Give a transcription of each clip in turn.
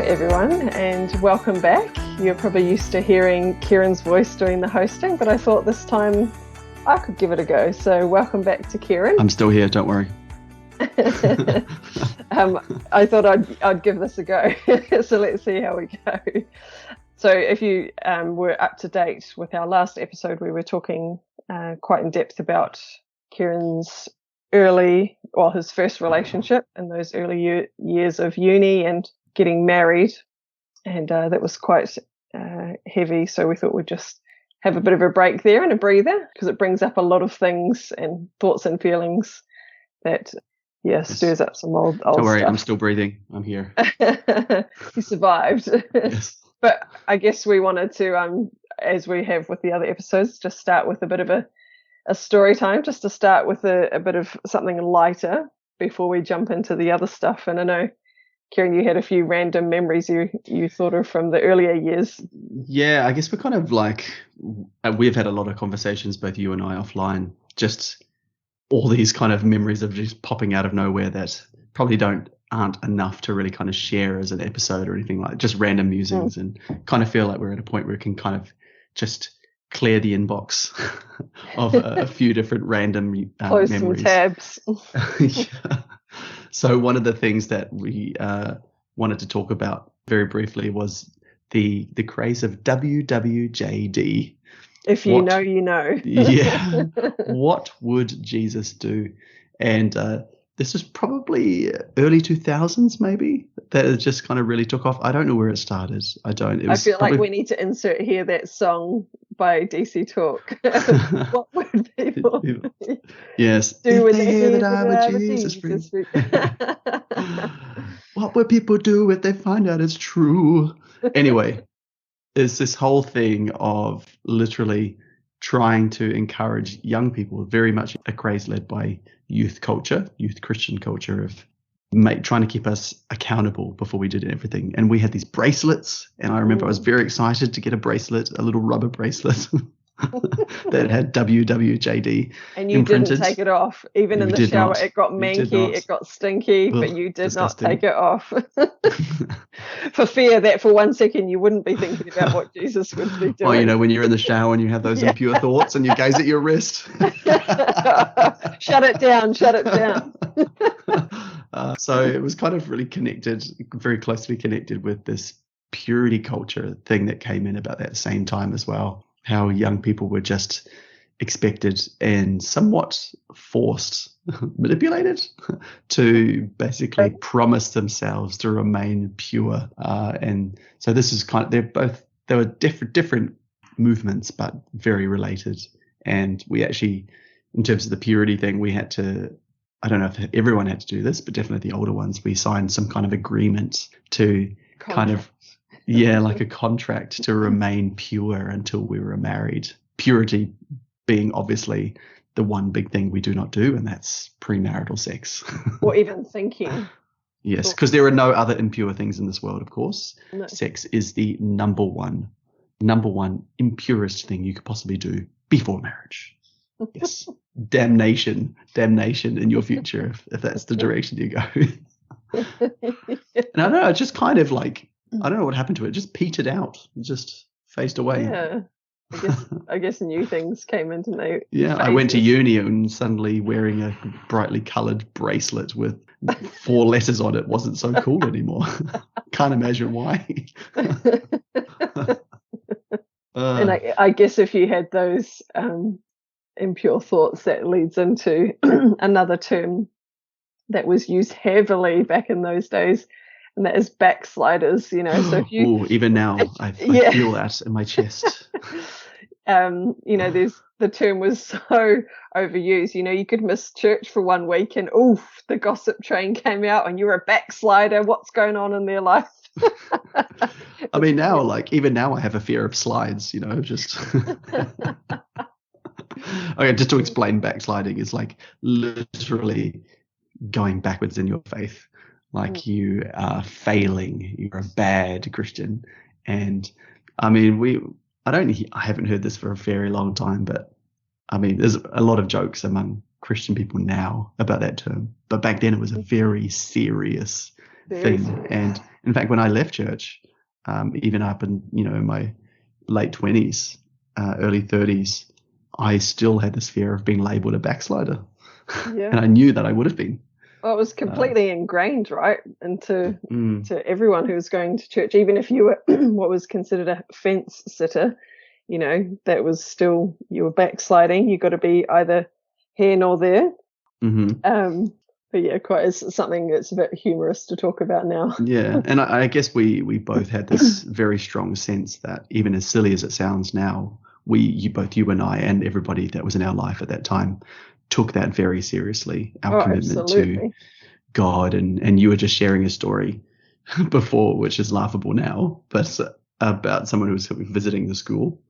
everyone, and welcome back. You're probably used to hearing Kieran's voice doing the hosting, but I thought this time I could give it a go. So welcome back to Kieran. I'm still here, don't worry. I thought I'd give this a go. So let's see how we go. So if you were up to date with our last episode, we were talking quite in depth about Kieran's his first relationship in those early years of uni and getting married. And that was quite heavy. So we thought we'd just have a bit of a break there and a breather, because it brings up a lot of things and thoughts and feelings that, stirs up some old Don't worry, stuff. I'm still breathing. I'm here. You survived. Yes. But I guess we wanted to, as we have with the other episodes, just start with a bit of a story time, just to start with a bit of something lighter before we jump into the other stuff. And I know, Kieran, you had a few random memories you thought of from the earlier years. Yeah, I guess we're kind of like, we've had a lot of conversations, both you and I, offline, just all these kind of memories of just popping out of nowhere that probably aren't enough to really kind of share as an episode or anything, like just random musings, and kind of feel like we're at a point where we can kind of just clear the inbox of a few different random Close memories. some tabs. Yeah. So one of the things that we wanted to talk about very briefly was the craze of WWJD. If you know, you know. Yeah. What would Jesus do? And this was probably early 2000s, maybe, that it just kind of really took off. I don't know where it started. I feel like we need to insert here that song by DC Talk. What would people do when they hear that I would Jesus free? What would people do if they find out it's true? Anyway, it's this whole thing of literally trying to encourage young people, very much a craze led by youth Christian culture, of trying to keep us accountable before we did everything. And we had these bracelets, and I remember I was very excited to get a bracelet, a little rubber bracelet that had WWJD and you imprinted. Didn't take it off. Even in the shower, it got manky, it got stinky, but you did disgusting. Not take it off. For fear that for 1 second you wouldn't be thinking about what Jesus would be doing. Well, when you're in the shower and you have those impure thoughts and you gaze at your wrist. Shut it down. So it was kind of really very closely connected with this purity culture thing that came in about that same time as well. How young people were just expected and somewhat manipulated to basically promise themselves to remain pure. And so this is they were different movements, but very related. And we actually, in terms of the purity thing, we had to, I don't know if everyone had to do this, but definitely the older ones, we signed some kind of agreement to like a contract to remain pure until we were married. Purity being obviously the one big thing we do not do, and that's premarital sex. Or even thinking. Yes, because there are no other impure things in this world, of course. No. Sex is the number one impurest thing you could possibly do before marriage. Yes. damnation in your future if that's the direction you go. And I don't know, it just kind of like, I don't know what happened to it. It just petered out. It just phased away. Yeah. I guess new things came into the Yeah, phases. I went to uni and suddenly wearing a brightly coloured bracelet with 4 letters on it wasn't so cool anymore. Can't imagine why. And I guess if you had those impure thoughts, that leads into another term that was used heavily back in those days, and that is backsliders. So if you even now I feel that in my chest. The term was so overused. You could miss church for 1 week and the gossip train came out and you're a backslider. What's going on in their life? I mean, now, even now I have a fear of slides, just okay, just to explain, backsliding is like literally going backwards in your faith. Like you are failing, you're a bad Christian. And I mean, I haven't heard this for a very long time, but I mean, there's a lot of jokes among Christian people now about that term. But back then it was a very serious Very thing. serious. And in fact, when I left church, even up in my late 20s, early 30s, I still had this fear of being labeled a backslider. Yeah. And I knew that I would have been. Well, it was completely ingrained, right, into Mm, to everyone who was going to church, even if you were what was considered a fence sitter, that was still, you were backsliding. You got to be either here nor there. mm-hmm. But yeah, it's something that's a bit humorous to talk about now. Yeah, and I guess we both had this very strong sense that, even as silly as it sounds now, you and I and everybody that was in our life at that time took that very seriously, our Oh, commitment to absolutely. God. And you were just sharing a story before, which is laughable now, but about someone who was visiting the school,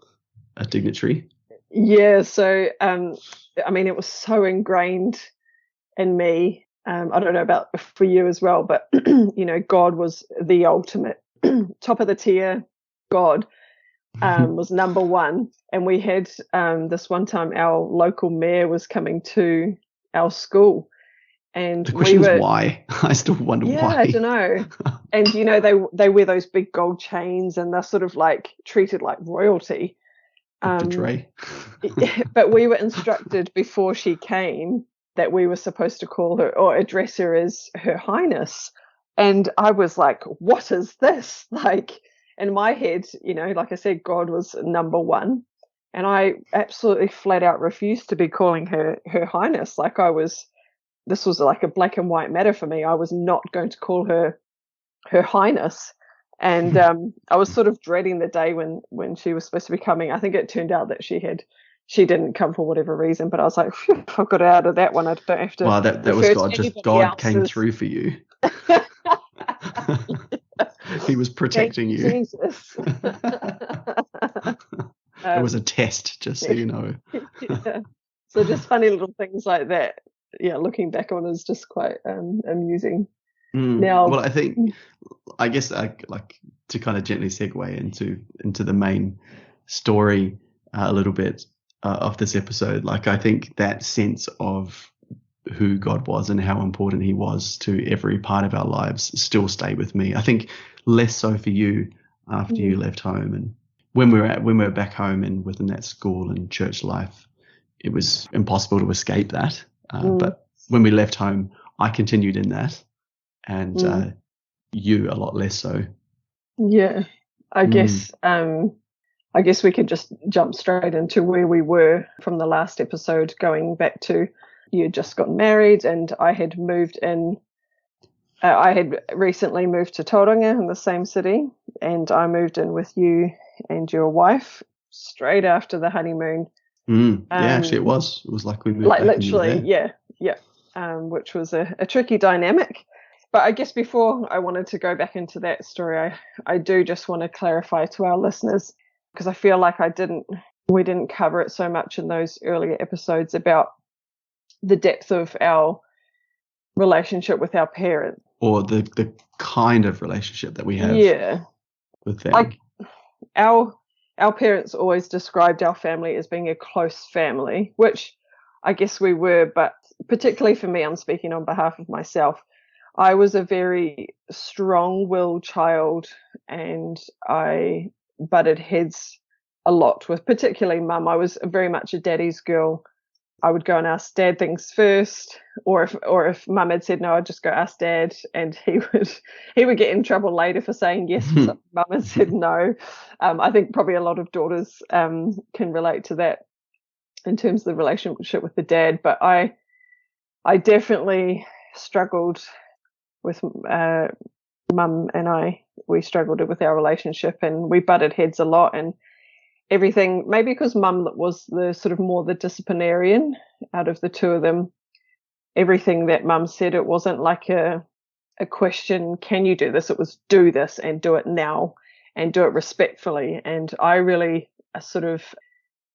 a dignitary. Yeah, so I mean, it was so ingrained in me. I don't know about for you as well, but God was the ultimate top of the tier. God was number one, and we had this one time our local mayor was coming to our school, and The question we is were, why. I still wonder yeah, why. I don't know. And they wear those big gold chains, and they're sort of like treated like royalty. Dr. Dre. But we were instructed before she came that we were supposed to call her or address her as Her Highness. And I was like, what is this? Like, in my head, like I said, God was number one. And I absolutely flat out refused to be calling her Her Highness. This was like a black and white matter for me. I was not going to call her Her Highness. And I was sort of dreading the day when she was supposed to be coming. I think it turned out that she didn't come for whatever reason, but I was like, I've got out of that one. I don't have to Wow, that was refer to God. Just anybody God came else's. through for you. He was Thank protecting you, you. Jesus. It was a test, just so you know. Yeah. So just funny little things like that. Yeah, looking back on is just quite amusing. Now, Well, I guess like to kind of gently segue into the main story a little bit of this episode. Like, I think that sense of who God was and how important he was to every part of our lives still stay with me. I think less so for you after you left home, and when we were back home and within that school and church life, it was impossible to escape that. But when we left home, I continued in that, and you a lot less so. yeah, I guess I guess we could just jump straight into where we were from the last episode, going back to you had just gotten married and I had moved in. I had recently moved to Tauranga in the same city, and I moved in with you and your wife straight after the honeymoon. Yeah, actually it was. It was like we moved Like back and you were literally, there. yeah, which was a tricky dynamic. But I guess before I wanted to go back into that story, I do just want to clarify to our listeners, because I feel like we didn't cover it so much in those earlier episodes about the depth of our relationship with our parents. Or the kind of relationship that we have with them. Like our parents always described our family as being a close family, which I guess we were, but particularly for me, I'm speaking on behalf of myself. I was a very strong-willed child, and I butted heads a lot with particularly mum. I was very much a daddy's girl. I would go and ask dad things first, or if mum had said no, I'd just go ask dad, and he would get in trouble later for saying yes for something mum had said no. I think probably a lot of daughters can relate to that in terms of the relationship with the dad. But I definitely struggled with mum and we struggled with our relationship, and we butted heads a lot, and everything, maybe because mum was the sort of more the disciplinarian out of the two of them. Everything that mum said, it wasn't like a question, can you do this? It was do this and do it now and do it respectfully. And I really sort of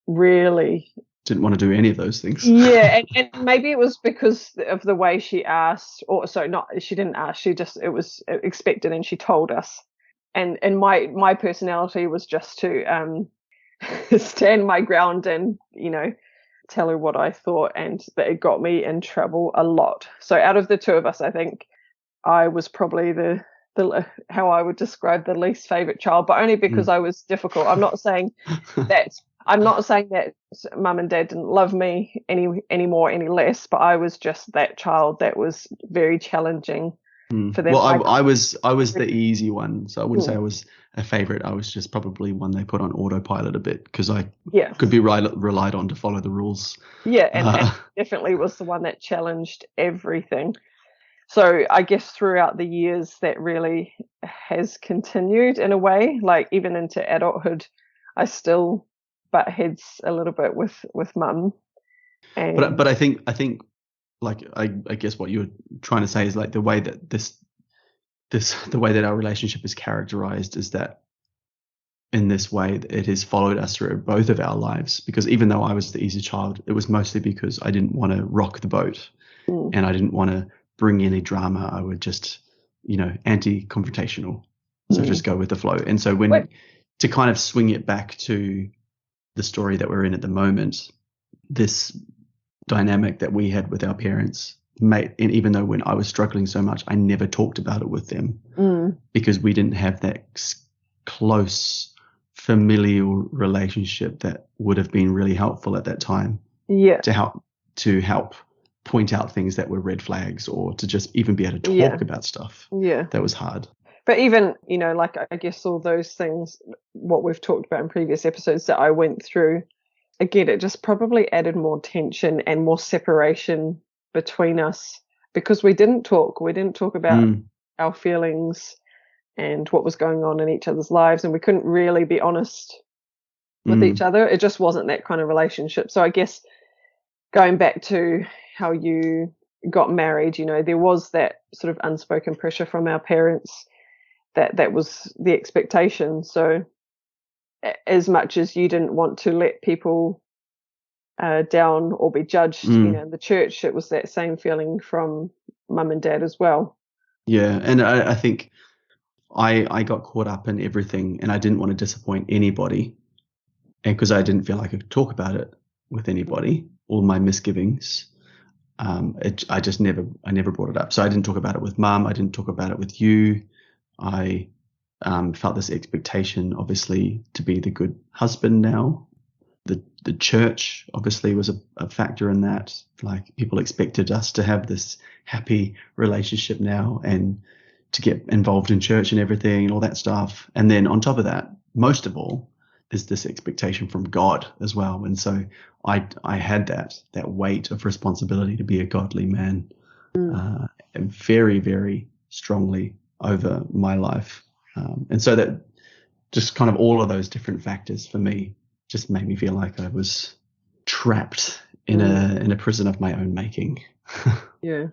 really didn't want to do any of those things. Yeah, and maybe it was because of the way she asked, or so not she didn't ask, it was expected and she told us. And my personality was just to stand my ground and, tell her what I thought, and that it got me in trouble a lot. So out of the two of us, I think I was probably the how I would describe the least favorite child, but only because I was difficult. I'm not saying that mum and dad didn't love me any more, any less, but I was just that child that was very challenging for them. Well, I was the easy one, so I wouldn't say I was a favorite. I was just probably one they put on autopilot a bit because I could be relied on to follow the rules. Yeah, and definitely was the one that challenged everything. So I guess throughout the years that really has continued in a way, like even into adulthood, I still butt heads a little bit with mum. But I think like I guess what you're trying to say is like the way that the way that our relationship is characterized is that in this way it has followed us through both of our lives, because even though I was the easy child, it was mostly because I didn't want to rock the boat and I didn't want to bring any drama. I would just, anti-confrontational. So just go with the flow. And so to kind of swing it back to the story that we're in at the moment, this dynamic that we had with our parents, and even though when I was struggling so much, I never talked about it with them because we didn't have that close familial relationship that would have been really helpful at that time. Yeah. To help point out things that were red flags, or to just even be able to talk about stuff. Yeah. That was hard. But even, like I guess all those things, what we've talked about in previous episodes that I went through, again, it just probably added more tension and more separation between us because we didn't talk. We didn't talk about our feelings and what was going on in each other's lives, and we couldn't really be honest with each other. It just wasn't that kind of relationship. So I guess going back to how you got married, there was that sort of unspoken pressure from our parents that was the expectation. So as much as you didn't want to let people down or be judged, in the church, it was that same feeling from mum and dad as well. Yeah, and I think I got caught up in everything, and I didn't want to disappoint anybody, and because I didn't feel like I could talk about it with anybody, all my misgivings, I never brought it up. So I didn't talk about it with mum. I didn't talk about it with you. I felt this expectation, obviously, to be the good husband now. The church obviously was a factor in that. Like, people expected us to have this happy relationship now and to get involved in church and everything and all that stuff. And then on top of that, most of all, is this expectation from God as well. And so I had that weight of responsibility to be a godly man very, very strongly over my life. And so that just kind of all of those different factors for me just made me feel like I was trapped in a prison of my own making. Yeah.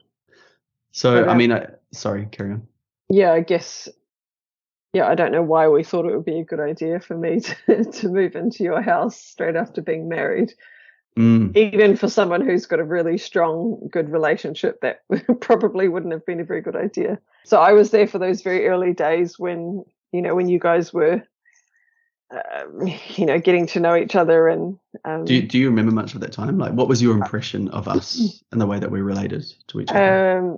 So, sorry, carry on. Yeah, I guess, I don't know why we thought it would be a good idea for me to move into your house straight after being married. Even for someone who's got a really strong, good relationship, that probably wouldn't have been a very good idea. So I was there for those very early days when you guys were, getting to know each other. And do you remember much of that time? Like, what was your impression of us and the way that we related to each other?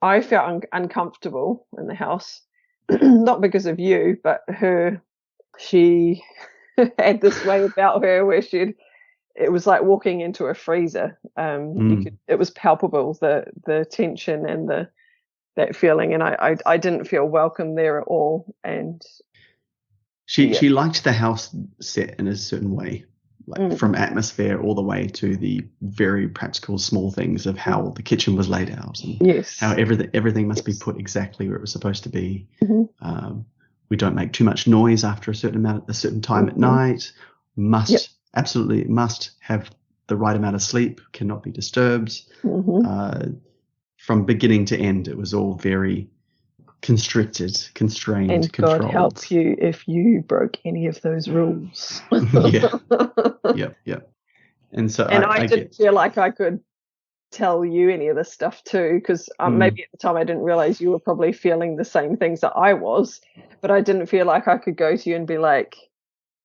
I felt uncomfortable in the house, not because of you, but she had this way about her where it was like walking into a freezer. It was palpable, the tension and that feeling, and I didn't feel welcome there at all. And she liked the house set in a certain way, like from atmosphere all the way to the very practical small things of how the kitchen was laid out and how everything must be put exactly where it was supposed to be. We don't make too much noise after a certain time at night. Absolutely must have the right amount of sleep, cannot be disturbed. From beginning to end, it was all very constricted, constrained, and controlled. God help you if you broke any of those rules. Yep. And so I didn't feel like I could tell you any of this stuff too, because maybe at the time I didn't realize you were probably feeling the same things that I was, but I didn't feel like I could go to you and be like,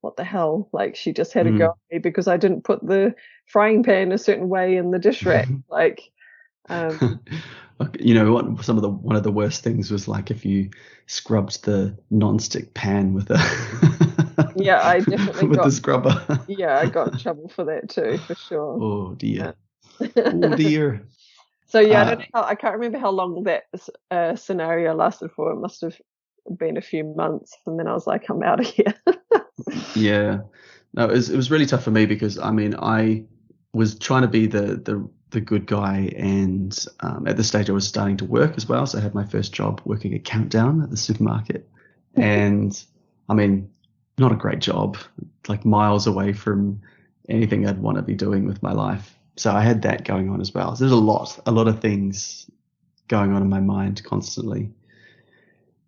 what the hell? Like, she just had a go at me because I didn't put the frying pan a certain way in the dish rack. Like, Um, You know what? One of the worst things was like if you scrubbed the non-stick pan with a yeah, I definitely with the got, scrubber. yeah, I got in trouble for that too, for sure. Oh Uh, dear. Oh dear. so yeah, Uh, I can't remember how long that scenario lasted for. It must have been a few months, and then I was like, I'm out of here. yeah. No, it was really tough for me because I mean I was trying to be the good guy, and at this stage I was starting to work as well. So I had my first job working at Countdown at the supermarket, and I mean, not a great job, like miles away from anything I'd want to be doing with my life. So I had that going on as well. So there's a lot of things going on in my mind constantly.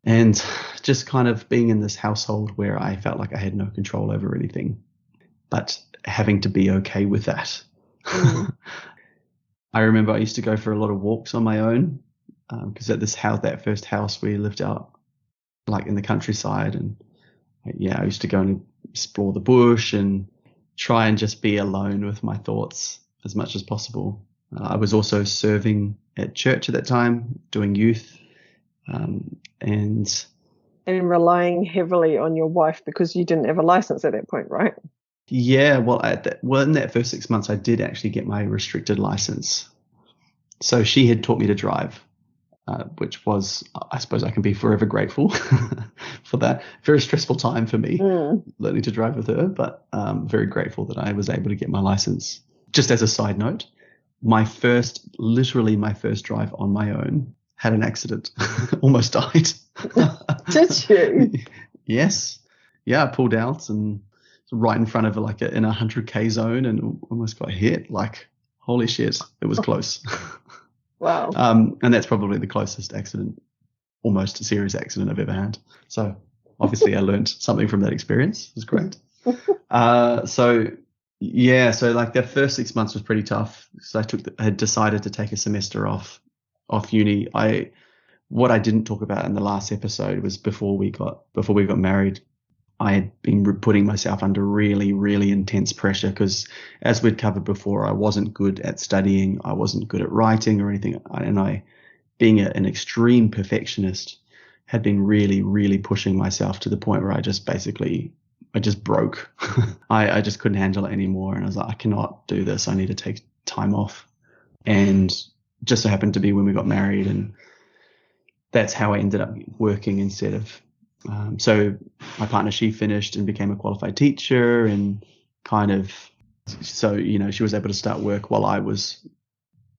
And just kind of being in this household where I felt like I had no control over anything, but having to be okay with that. Mm. I remember I used to go for a lot of walks on my own because at this house, that first house we lived out like in the countryside, and yeah, I used to go and explore the bush and try and just be alone with my thoughts as much as possible. I was also serving at church at that time, doing youth, and And relying heavily on your wife because you didn't have a license at that point, right? yeah, well, in that first 6 months, I did actually get my restricted license. So she had taught me to drive, which was, I suppose, I can be forever grateful for that. Very stressful time for me learning to drive with her, but very grateful that I was able to get my license. Just as a side note, literally my first drive on my own, had an accident, almost died. Did you? Yes. Yeah, I pulled out and right in front of in a 100k zone and almost got hit. Like, holy shit, it was close. Wow. And that's probably the closest accident, almost a serious accident I've ever had. So obviously I learned something from that experience. It was great. So like the first 6 months was pretty tough. So I had decided to take a semester off uni. What I didn't talk about in the last episode was before we got married, I had been putting myself under really, really intense pressure because, as we'd covered before, I wasn't good at studying. I wasn't good at writing or anything. And I, being an extreme perfectionist, had been really, really pushing myself to the point where I just broke. I just couldn't handle it anymore. And I was like, I cannot do this. I need to take time off. And just so happened to be when we got married, and that's how I ended up working instead of. So my partner, she finished and became a qualified teacher, and she was able to start work while I was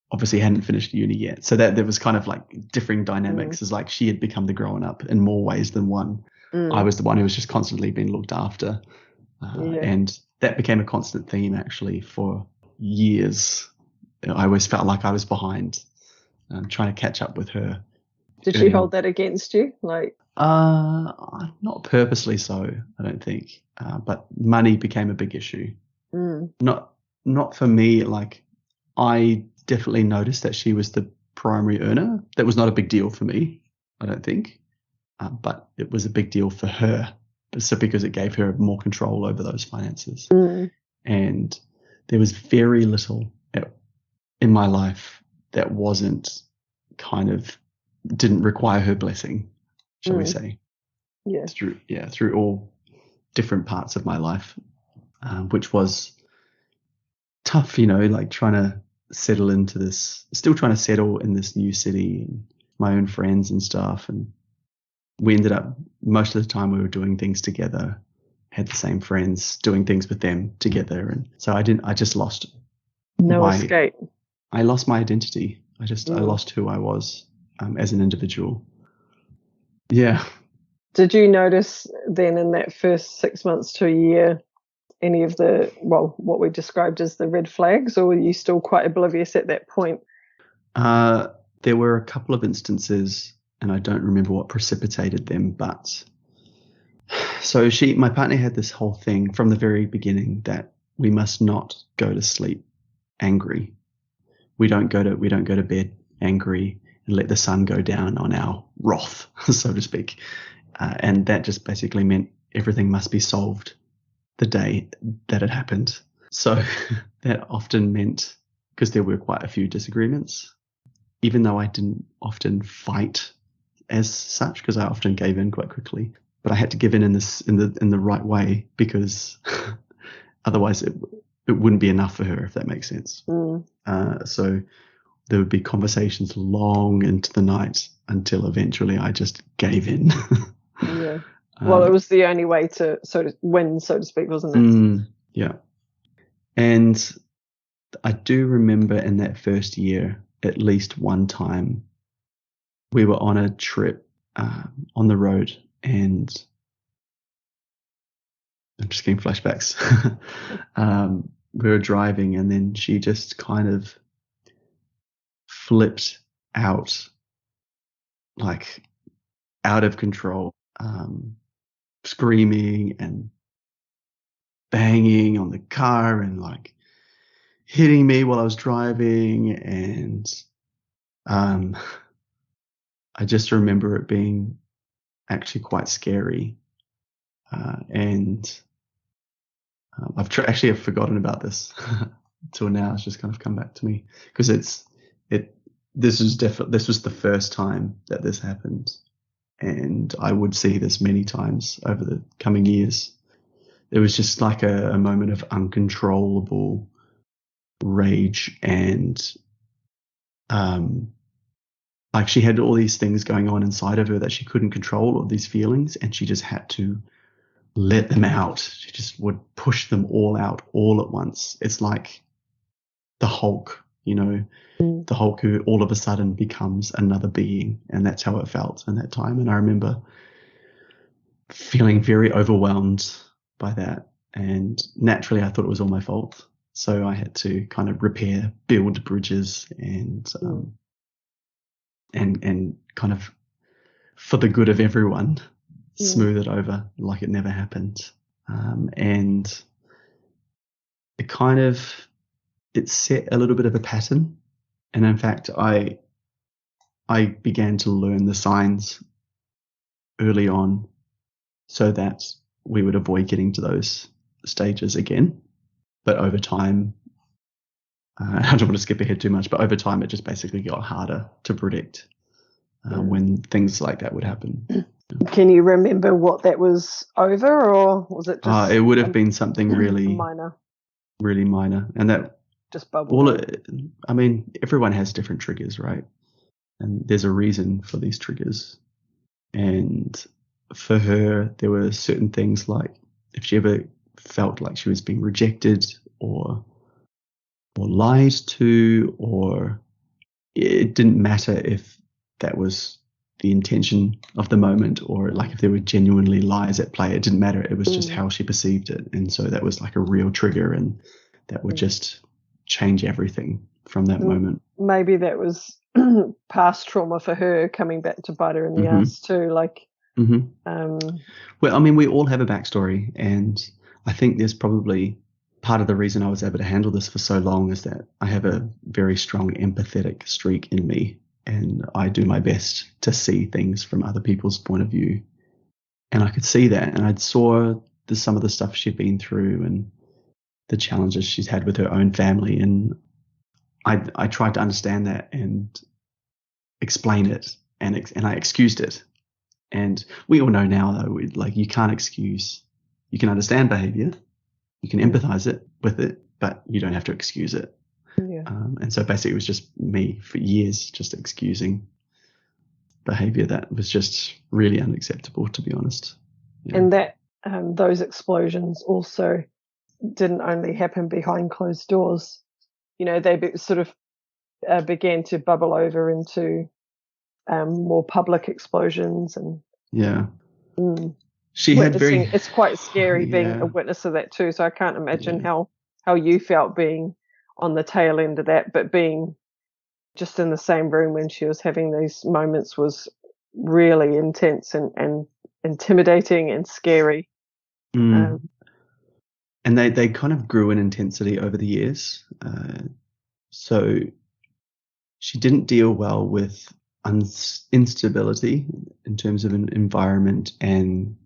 obviously hadn't finished uni yet. So that there was kind of like differing dynamics. It's like she had become the grown up in more ways than one. I was the one who was just constantly being looked after. And that became a constant theme actually for years. I always felt like I was behind, trying to catch up with her. Did she hold that against you? Not purposely so, I don't think. But money became a big issue. Not for me. Like, I definitely noticed that she was the primary earner. That was not a big deal for me, I don't think. But it was a big deal for her, because it gave her more control over those finances. And there was very little in my life that didn't require her blessing, shall we say. Yeah. Through all different parts of my life, which was tough, like trying to settle in this new city and my own friends and stuff. And we ended up, most of the time we were doing things together, had the same friends, doing things with them together. And so I just lost escape. I lost my identity. I lost who I was as an individual. Yeah. Did you notice then in that first 6 months to a year any of what we described as the red flags, or were you still quite oblivious at that point? There were a couple of instances, and I don't remember what precipitated them, but so my partner had this whole thing from the very beginning that we must not go to sleep angry. We don't go to bed angry and let the sun go down on our wrath, so to speak. And that just basically meant everything must be solved the day that it happened. So that often meant, because there were quite a few disagreements, even though I didn't often fight as such, because I often gave in quite quickly, but I had to give in the right way, because otherwise it wouldn't be enough for her, if that makes sense. So there would be conversations long into the night until eventually I just gave in. Yeah. Well, it was the only way to win, so to speak, wasn't it? Yeah. And I do remember in that first year, at least one time, we were on a trip on the road, and I'm just getting flashbacks. We were driving, and then she just kind of flipped out, like out of control, screaming and banging on the car and like hitting me while I was driving. And I just remember it being actually quite scary. And I've forgotten about this till now. It's just kind of come back to me, because this was the first time that this happened, and I would see this many times over the coming years. It was just like a moment of uncontrollable rage, and like she had all these things going on inside of her that she couldn't control, all these feelings, and she just had to let them out. She just would push them all out all at once. It's like the Hulk, the Hulk who all of a sudden becomes another being, and that's how it felt in that time. And I remember feeling very overwhelmed by that, and naturally I thought it was all my fault. So I had to kind of build bridges, and kind of, for the good of everyone, smooth it over like it never happened. And it set a little bit of a pattern. And in fact, I began to learn the signs early on so that we would avoid getting to those stages again. But over time, I don't want to skip ahead too much, but over time it just basically got harder to predict when things like that would happen. Can you remember what that was over, or was it just? It would have been something really minor. Really minor, and that just bubbled. I mean, everyone has different triggers, right? And there's a reason for these triggers. And for her, there were certain things, like if she ever felt like she was being rejected or lied to, or it didn't matter if that was the intention of the moment, or like if there were genuinely lies at play, it didn't matter. It was just how she perceived it. And so that was like a real trigger, and that would just change everything from that moment. Maybe that was past trauma for her coming back to bite her in the ass too. Well, I mean, we all have a backstory, and I think there's probably part of the reason I was able to handle this for so long is that I have a very strong empathetic streak in me, and I do my best to see things from other people's point of view. And I could see that, and I saw some of the stuff she'd been through and the challenges she's had with her own family, and I tried to understand that and explain it, and I excused it. And we all know now, though, you can't excuse. You can understand behavior, you can empathize with it, but you don't have to excuse it. Yeah. And so basically it was just me for years just excusing behavior that was just really unacceptable, to be honest. Yeah. And that those explosions also didn't only happen behind closed doors. They sort of began to bubble over into more public explosions. And she had it's quite scary being a witness of that too. So I can't imagine how you felt being on the tail end of that, but being just in the same room when she was having these moments was really intense and intimidating and scary. And they kind of grew in intensity over the years. So she didn't deal well with instability in terms of an environment and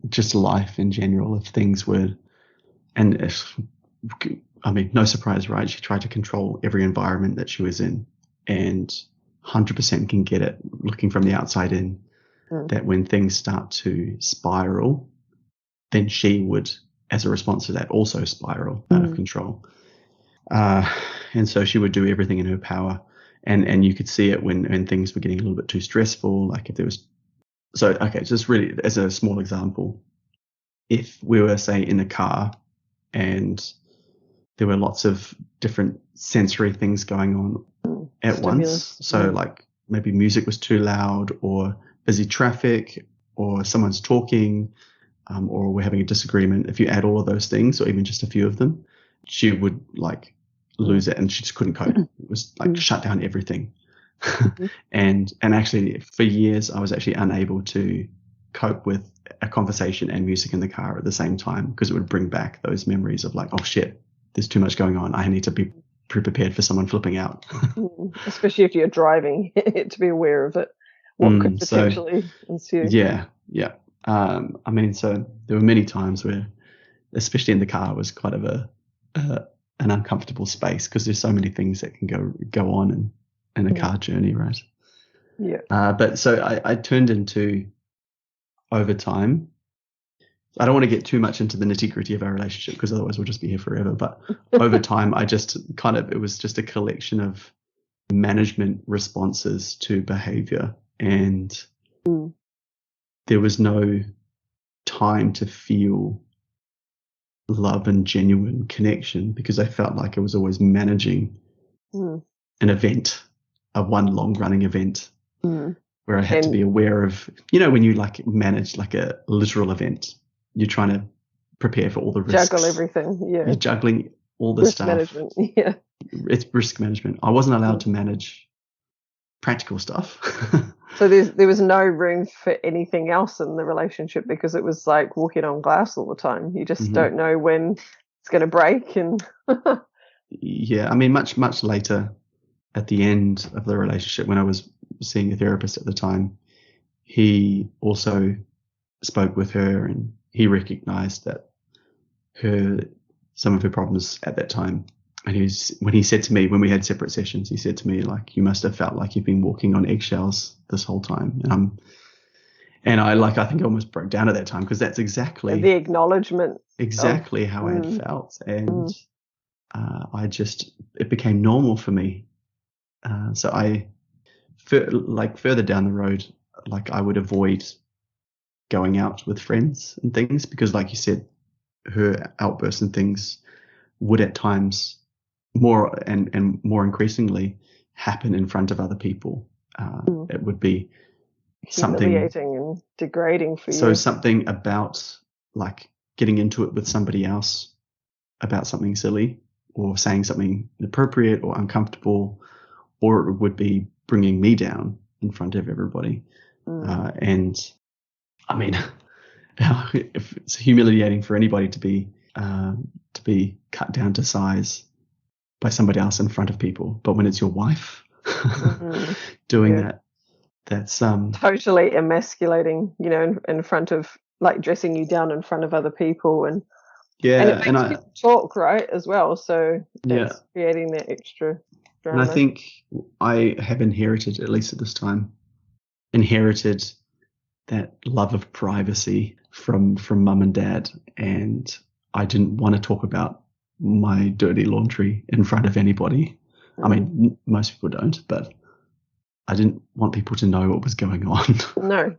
just life in general. If things were, no surprise, right? She tried to control every environment that she was in. and 100% can get it looking from the outside in, that when things start to spiral, then she would, as a response to that, also spiral out of control. And so she would do everything in her power. And you could see it when things were getting a little bit too stressful, like if there was, so, okay, just really as a small example, if we were, say, in a car and there were lots of different sensory things going on at once, so like maybe music was too loud, or busy traffic, or someone's talking, or we're having a disagreement, if you add all of those things, or even just a few of them, she would like lose it, and she just couldn't cope. It was like shut down everything. And actually for years I was actually unable to cope with a conversation and music in the car at the same time, because it would bring back those memories of like, oh shit, there's too much going on. I need to be prepared for someone flipping out. Especially if you're driving, to be aware of it, what could potentially ensue. Yeah. I mean, so there were many times where, especially in the car, was quite of an uncomfortable space, because there's so many things that can go on in a car journey, right? Yeah. But so I turned into, over time, I don't want to get too much into the nitty gritty of our relationship, because otherwise we'll just be here forever. But over time, I just it was just a collection of management responses to behavior, and there was no time to feel love and genuine connection, because I felt like I was always managing an event, a one long running event, where I had to be aware of, when you like manage like a literal event, you're trying to prepare for all the risks. Juggle everything, yeah. You're juggling all the risk stuff. Management, yeah. It's risk management. I wasn't allowed to manage practical stuff. So there was no room for anything else in the relationship, because it was like walking on glass all the time. You just don't know when it's going to break. And yeah, I mean, much later, at the end of the relationship, when I was seeing a therapist at the time, he also spoke with her, and he recognized that some of her problems at that time. And when he said to me, when we had separate sessions, he said to me, like, you must have felt like you've been walking on eggshells this whole time. And I think I almost broke down at that time, because that's exactly the acknowledgement, how I had felt. And it became normal for me. So further down the road, like I would avoid going out with friends and things, because like you said, her outbursts and things would at times more and more increasingly happen in front of other people. It would be something humiliating and degrading for you. So something about like getting into it with somebody else about something silly, or saying something inappropriate or uncomfortable, or it would be bringing me down in front of everybody. And I mean, if it's humiliating for anybody to be cut down to size by somebody else in front of people, but when it's your wife doing that, that's totally emasculating, in front of, like, dressing you down in front of other people, and it makes people talk, right, as well, so it's creating that extra drama. And I think I have inherited, at least at this time, that love of privacy from mum and dad, and I didn't want to talk about my dirty laundry in front of anybody. I mean, most people don't, but I didn't want people to know what was going on. No.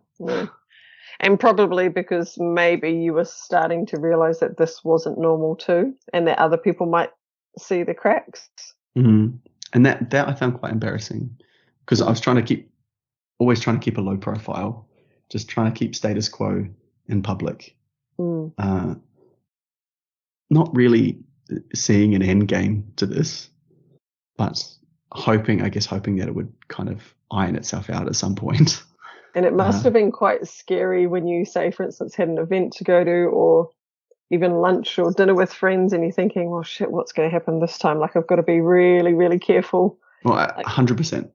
And probably because maybe you were starting to realize that this wasn't normal too, and that other people might see the cracks. And that I found quite embarrassing, because I was always trying to keep a low profile, just trying to keep status quo in public. Not really seeing an end game to this, but hoping that it would kind of iron itself out at some point. And it must have been quite scary when you, say, for instance, had an event to go to, or even lunch or dinner with friends, and you're thinking, well, shit, what's going to happen this time? Like, I've got to be really, really careful. Well, 100%.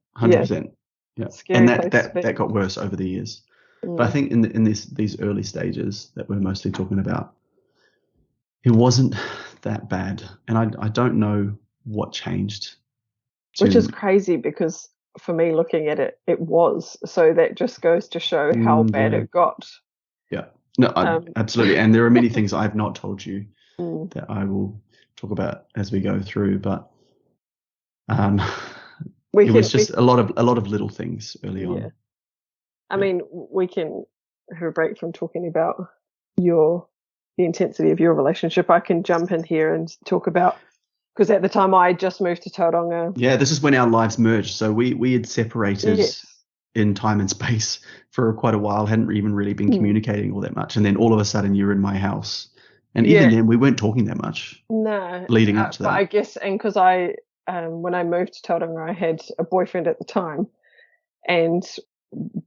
Yeah. And that got worse over the years. But I think in these early stages that we're mostly talking about, it wasn't that bad. And I don't know what changed which is crazy because for me looking at it, it was. So that just goes to show how bad it got. Yeah. No, absolutely. And there are many things I've not told you that I will talk about as we go through, but it was just a lot of little things early on. I mean, we can have a break from talking about the intensity of your relationship. I can jump in here and talk about, because at the time I just moved to Tauranga. Yeah, this is when our lives merged. So we had separated in time and space for quite a while, hadn't even really been communicating all that much. And then all of a sudden you were in my house. And even then we weren't talking that much. No. Leading up to that. But I guess, and because I, when I moved to Tauranga, I had a boyfriend at the time. And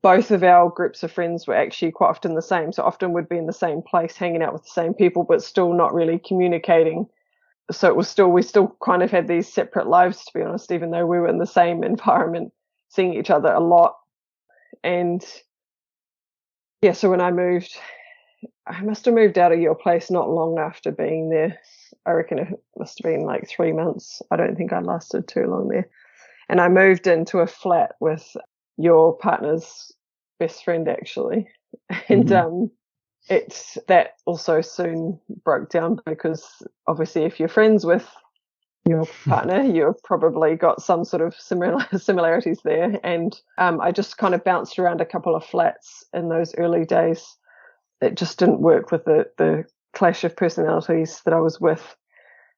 both of our groups of friends were actually quite often the same. So often we'd be in the same place, hanging out with the same people, but still not really communicating. So it was we still kind of had these separate lives, to be honest, even though we were in the same environment, seeing each other a lot. And so when I moved, I must have moved out of your place not long after being there. I reckon it must have been like 3 months. I don't think I lasted too long there. And I moved into a flat with your partner's best friend, actually. And that also soon broke down because obviously if you're friends with your partner, you've probably got some sort of similarities there. And I just kind of bounced around a couple of flats in those early days. It just didn't work with the clash of personalities that I was with.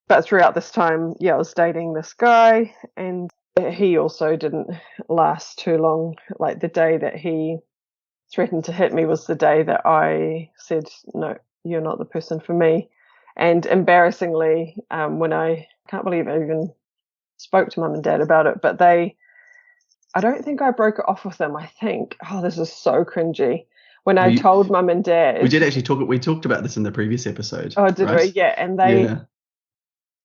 But throughout this time, I was dating this guy, and he also didn't last too long. Like the day that he threatened to hit me was the day that I said, no, you're not the person for me. And embarrassingly, when I can't believe I even spoke to mum and dad about it, but I don't think I broke it off with them. I think, this is so cringy. When I told mum and dad. We did actually we talked about this in the previous episode. Oh, did we? Yeah. And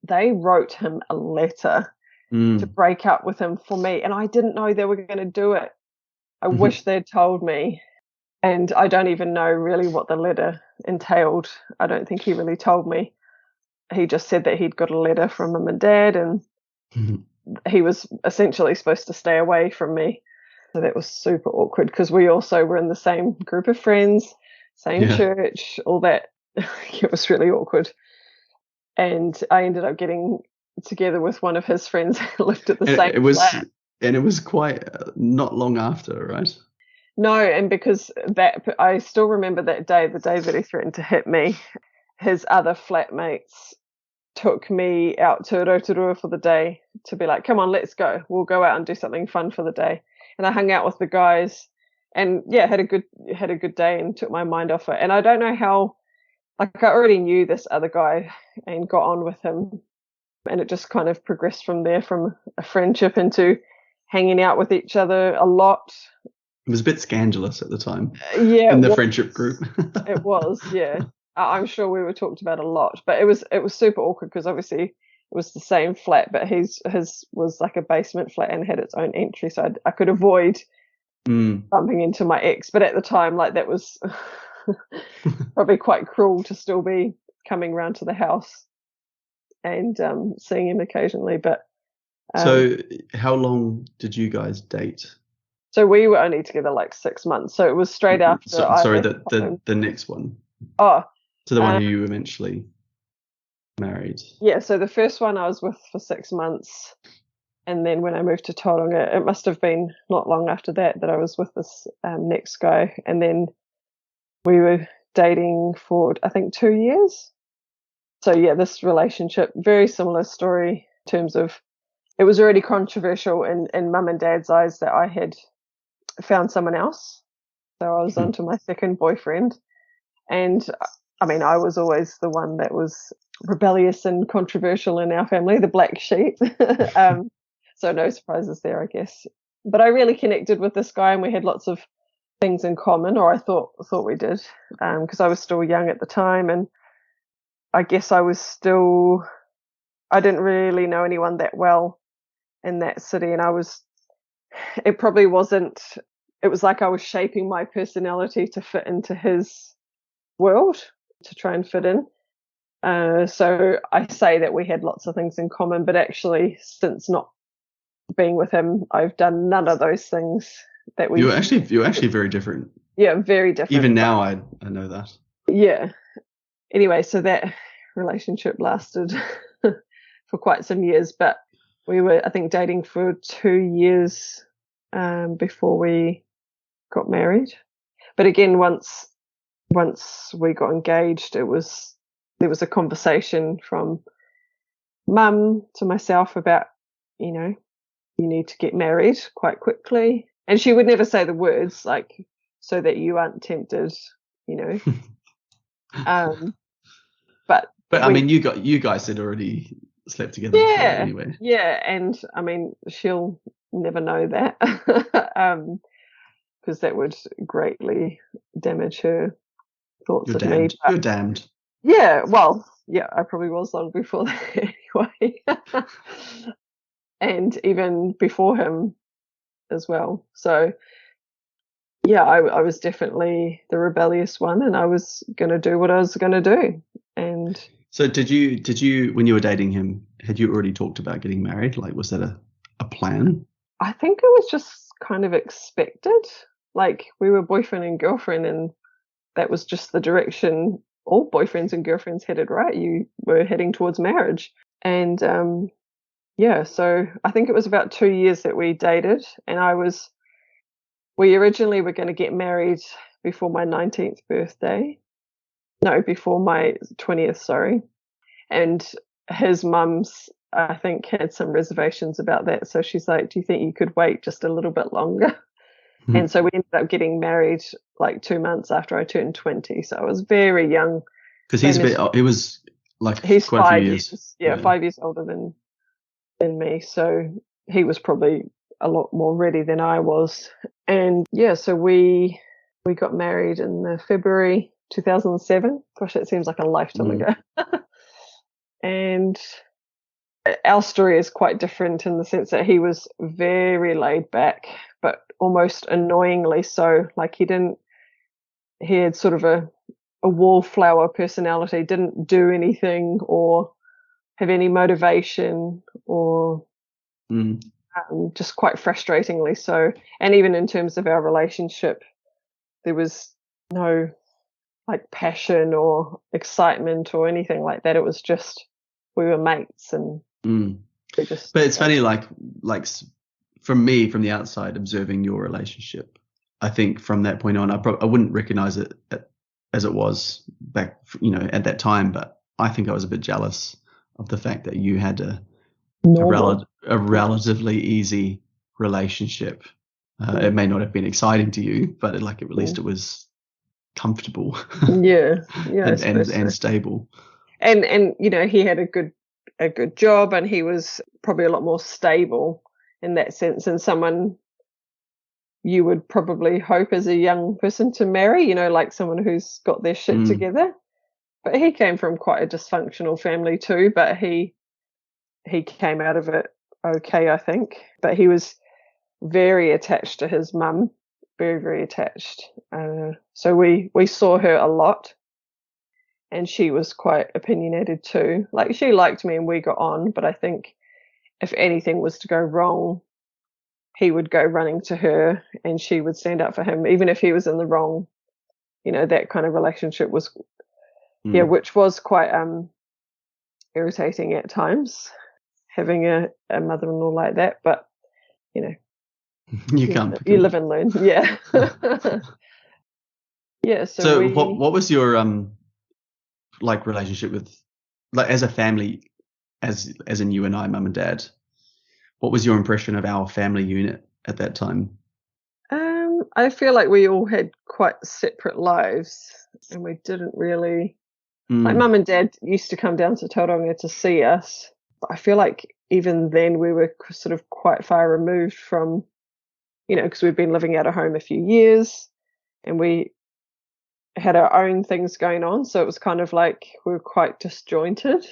they wrote him a letter to break up with him for me. And I didn't know they were going to do it. I wish they'd told me. And I don't even know really what the letter entailed. I don't think he really told me. He just said that he'd got a letter from mum and dad, and he was essentially supposed to stay away from me. So that was super awkward because we also were in the same group of friends, same church, all that. It was really awkward. And I ended up getting together with one of his friends who lived at the same flat. And it was quite not long after, right? No, and because I still remember that day, the day that he threatened to hit me, his other flatmates took me out to Rotorua for the day to be like, come on, let's go. We'll go out and do something fun for the day. And I hung out with the guys and had a good day and took my mind off it. And I don't know how, like I already knew this other guy and got on with him. And it just kind of progressed from there, from a friendship into hanging out with each other a lot. It was a bit scandalous at the time. Yeah. In the friendship group. It was, yeah. I'm sure we were talked about a lot, but it was super awkward because obviously it was the same flat, but his was like a basement flat and had its own entry, so I could avoid bumping into my ex. But at the time, like that was probably quite cruel to still be coming round to the house and seeing him occasionally. But so, how long did you guys date? So we were only together like 6 months. So it was straight after. The next one. Oh. So the one who you eventually married. Yeah, so the first one I was with for 6 months. And then when I moved to Tauranga, it must have been not long after that I was with this next guy. And then we were dating for, I think, 2 years. So yeah, this relationship, very similar story in terms of, it was already controversial in mum and dad's eyes that I had found someone else. So I was onto my second boyfriend. And I mean, I was always the one that was rebellious and controversial in our family, the black sheep. So no surprises there, I guess. But I really connected with this guy and we had lots of things in common, or I thought we did, because I was still young at the time. And I guess I didn't really know anyone that well in that city. And it was like I was shaping my personality to fit into his world, to try and fit in. So I say that we had lots of things in common, but actually since not being with him, I've done none of those things that we. You're actually very different. Yeah, very different. Even now, I know that. Yeah. Anyway, so that relationship lasted for quite some years, but we were, I think, dating for 2 years before we got married. But again, once we got engaged, there was a conversation from mum to myself about, you need to get married quite quickly. And she would never say the words like, so that you aren't tempted, But I mean, you guys had already slept together before anyway. Yeah, and I mean, she'll never know that because that would greatly damage her thoughts of me. You're damned. Yeah, well, yeah, I probably was long before that anyway, and even before him as well. So, yeah, I was definitely the rebellious one, and I was going to do what I was going to do. And so did you, when you were dating him, had you already talked about getting married? Like, was that a plan? I think it was just kind of expected. Like, we were boyfriend and girlfriend, and that was just the direction all boyfriends and girlfriends headed, right? You were heading towards marriage. And so I think it was about 2 years that we dated, and we originally were going to get married before my 19th birthday. No, before my 20th, sorry. And his mum's, I think, had some reservations about that. So she's like, do you think you could wait just a little bit longer? Mm-hmm. And so we ended up getting married like 2 months after I turned 20. So I was very young. Because he's he's quite 5 a few years. Yeah, 5 years older than me. So he was probably a lot more ready than I was. And yeah, so we got married in the February 2007. Gosh, that seems like a lifetime ago. And our story is quite different in the sense that he was very laid back, but almost annoyingly so. Like, he had sort of a wallflower personality, didn't do anything or have any motivation, or just quite frustratingly so. And even in terms of our relationship, there was no like passion or excitement or anything like that. It was just, we were mates, and we just. But it's funny, like from me, from the outside observing your relationship, I think from that point on, I wouldn't recognize it as it was back, at that time. But I think I was a bit jealous of the fact that you had a relatively easy relationship. It may not have been exciting to you, but at least it was comfortable. Yeah, and stable. And he had a good job, and he was probably a lot more stable in that sense, and someone you would probably hope as a young person to marry, like someone who's got their shit together. But he came from quite a dysfunctional family too, but he came out of it okay, I think. But he was very attached to his mum, very, very attached. So we saw her a lot, and she was quite opinionated too. Like, she liked me and we got on, but I think if anything was to go wrong, he would go running to her and she would stand up for him, even if he was in the wrong. That kind of relationship was, which was quite irritating at times, having a mother-in-law like that. But, you live and learn. Yeah. Yeah. So what was your relationship with, like, as a family, as in you and I, mum and dad? What was your impression of our family unit at that time? I feel like we all had quite separate lives, and we didn't really. Like, mum and dad used to come down to Tauranga to see us, but I feel like even then we were sort of quite far removed from, because we'd been living out of home a few years, and we had our own things going on, so it was kind of like we were quite disjointed.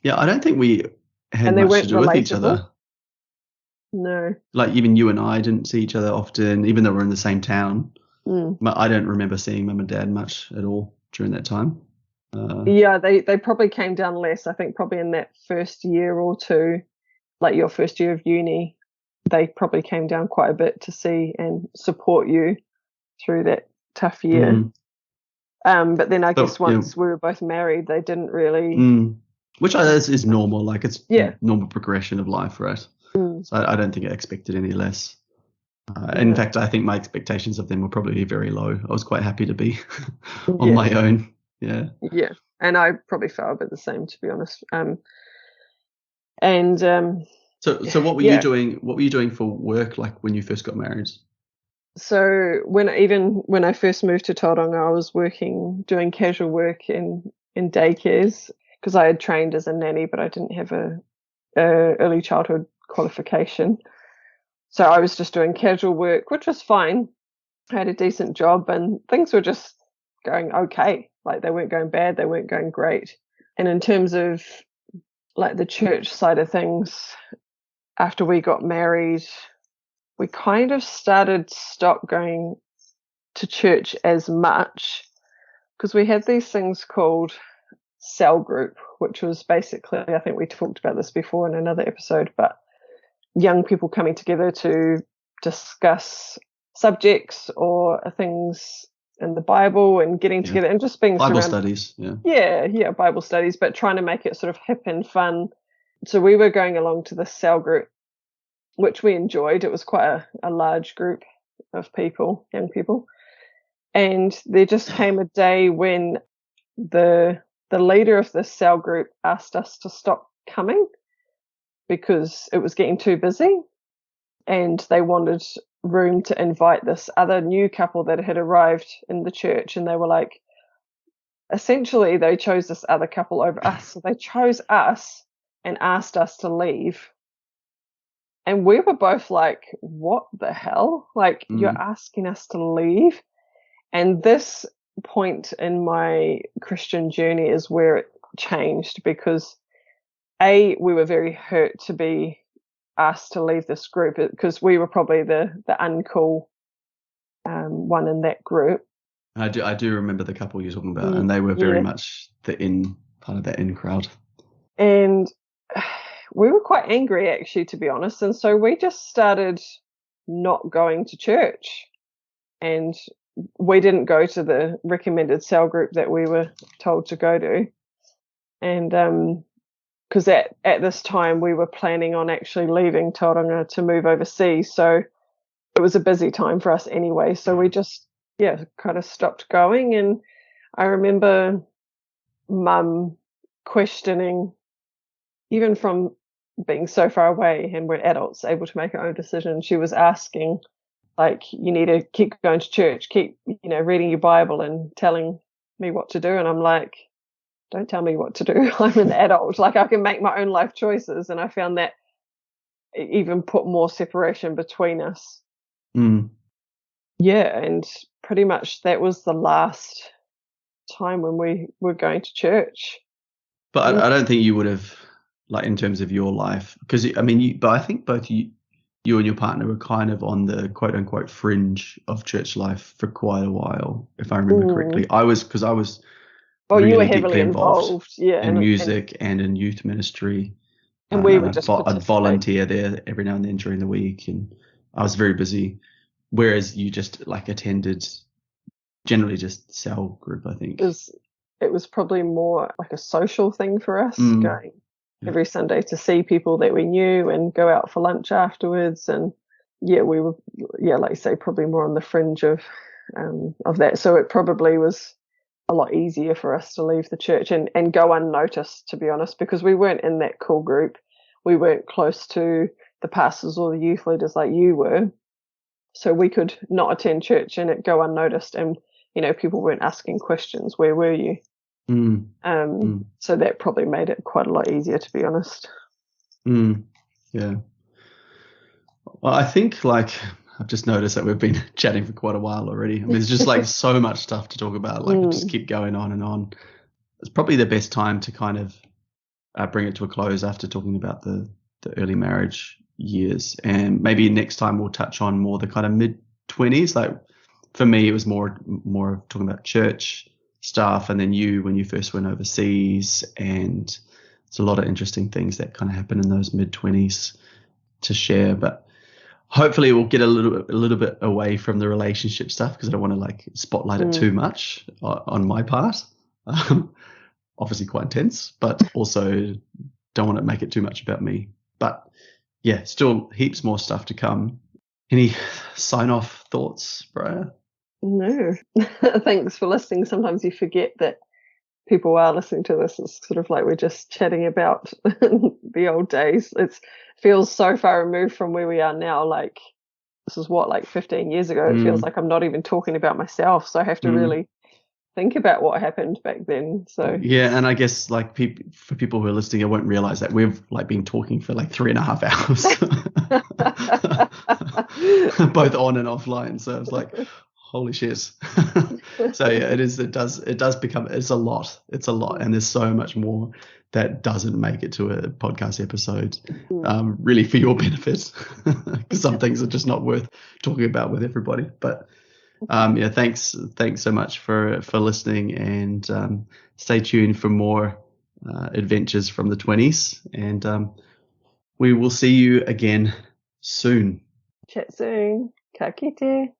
Yeah, I don't think we had much to do with each other. No. Like, even you and I didn't see each other often, even though we're in the same town. But I don't remember seeing mum and dad much at all during that time. Yeah, they probably came down less. I think probably in that first year or two, like your first year of uni, they probably came down quite a bit to see and support you through that tough year. But then I guess once we were both married, they didn't really. Which is normal. Like it's Yeah. normal progression of life, right? So I don't think I expected any less. Yeah. In fact, I think my expectations of them were probably very low. I was quite happy to be on my own. Yeah. Yeah. And I probably felt a bit the same, to be honest. So what were you doing? What were you doing for work, like when you first got married? So when I first moved to Tauranga, I was doing casual work in daycares, because I had trained as a nanny, but I didn't have a early childhood qualification. So I was just doing casual work, which was fine. I had a decent job and things were just going okay. Like they weren't going bad, they weren't going great. And in terms of like the church side of things, after we got married, we kind of stopped going to church as much, because we had these things called cell group, which was basically, I think we talked about this before in another episode, but young people coming together to discuss subjects or things in the Bible and getting together and just being Bible studies. Bible studies, but trying to make it sort of hip and fun. So we were going along to the cell group, which we enjoyed. It was quite a large group of people, young people. And there just came a day when the leader of the cell group asked us to stop coming because it was getting too busy, and they wanted room to invite this other new couple that had arrived in the church, and they were like, essentially they chose this other couple over us. So they chose us and asked us to leave. And we were both like, what the hell? Like, you're asking us to leave? And this point in my Christian journey is where it changed, because we were very hurt to be asked to leave this group, because we were probably the uncool one in that group. I do remember the couple you're talking about, and they were very much the part of that in crowd. And we were quite angry, actually, to be honest. And so we just started not going to church, and we didn't go to the recommended cell group that we were told to go to. And because at this time we were planning on actually leaving Tauranga to move overseas, so it was a busy time for us anyway. So we just kind of stopped going. And I remember Mum questioning, even from being so far away and we're adults able to make our own decisions, she was asking, like, you need to keep going to church, keep reading your Bible and telling me what to do. And I'm like, don't tell me what to do. I'm an adult. Like, I can make my own life choices. And I found that it even put more separation between us. Yeah, and pretty much that was the last time when we were going to church. But I don't think you would have, like, in terms of your life, because but I think both you and your partner were kind of on the quote unquote fringe of church life for quite a while, if I remember correctly. I was really you were deeply heavily involved in music and in youth ministry. And we were just I'd volunteer there every now and then during the week, and I was very busy. Whereas you just attended generally just cell group, I think. It was probably more like a social thing for us, going every Sunday to see people that we knew and go out for lunch afterwards. And we were, like you say, probably more on the fringe of that. So it probably was a lot easier for us to leave the church and go unnoticed, to be honest, because we weren't in that cool group. We weren't close to the pastors or the youth leaders like you were. So we could not attend church and it go unnoticed, and people weren't asking questions. Where were you? So that probably made it quite a lot easier, to be honest. Yeah. Well, I think I've just noticed that we've been chatting for quite a while already. There's just so much stuff to talk about. Just keep going on and on. It's probably the best time to kind of bring it to a close after talking about the early marriage years, and maybe next time we'll touch on more the kind of mid-20s. Like for me, it was more of talking about church stuff, and then when you first went overseas, and It's a lot of interesting things that kind of happen in those mid-20s to share, but hopefully we'll get a little bit away from the relationship stuff, because I don't want to like spotlight it too much on my part. Obviously quite intense, but also don't want to make it too much about me. But yeah, still heaps more stuff to come. Any sign-off thoughts, Briar? No. Thanks for listening. Sometimes you forget that people are listening to this. It's sort of like we're just chatting about the old days. It feels so far removed from where we are now. Like, this is what, like 15 years ago. It feels like I'm not even talking about myself. So I have to really think about what happened back then. So yeah, and I guess like for people who are listening, I won't realize that we've like been talking for like 3.5 hours, both on and offline. So it's like, holy shit. So yeah, it does become, it's a lot, and there's so much more that doesn't make it to a podcast episode, really for your benefit, because some things are just not worth talking about with everybody. But yeah, thanks so much for listening, and stay tuned for more adventures from the 20s, and we will see you again soon. Chat soon. Ka kite.